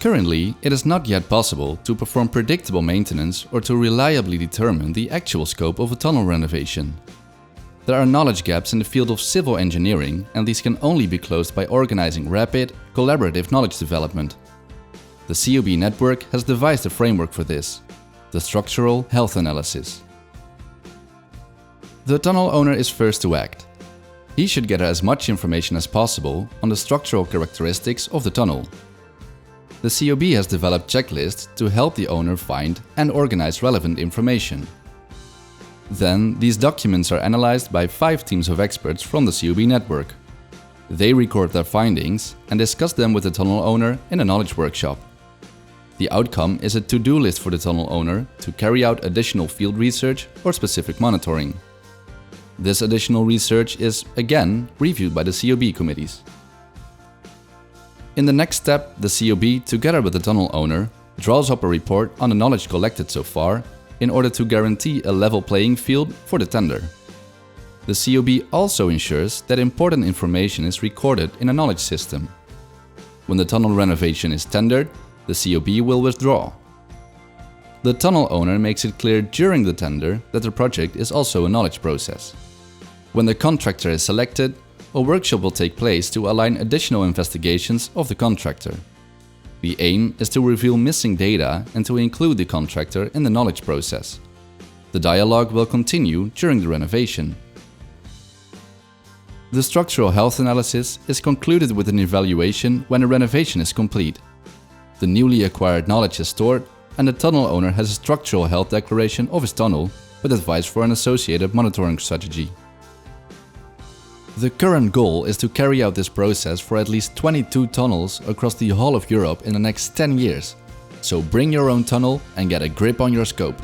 Currently, it is not yet possible to perform predictable maintenance or to reliably determine the actual scope of a tunnel renovation. There are knowledge gaps in the field of civil engineering, and these can only be closed by organizing rapid, collaborative knowledge development. The COB network has devised a framework for this, the structural health analysis. The tunnel owner is first to act. He should gather as much information as possible on the structural characteristics of the tunnel. The COB has developed checklists to help the owner find and organize relevant information. Then, these documents are analyzed by 5 teams of experts from the COB network. They record their findings and discuss them with the tunnel owner in a knowledge workshop. The outcome is a to-do list for the tunnel owner to carry out additional field research or specific monitoring. This additional research is, again, reviewed by the COB committees. In the next step, the COB, together with the tunnel owner, draws up a report on the knowledge collected so far in order to guarantee a level playing field for the tender. The COB also ensures that important information is recorded in a knowledge system. When the tunnel renovation is tendered, the COB will withdraw. The tunnel owner makes it clear during the tender that the project is also a knowledge process. When the contractor is selected, a workshop will take place to align additional investigations of the contractor. The aim is to reveal missing data and to include the contractor in the knowledge process. The dialogue will continue during the renovation. The structural health analysis is concluded with an evaluation when a renovation is complete. The newly acquired knowledge is stored, and the tunnel owner has a structural health declaration of his tunnel with advice for an associated monitoring strategy. The current goal is to carry out this process for at least 22 tunnels across the whole of Europe in the next 10 years. So bring your own tunnel and get a grip on your scope.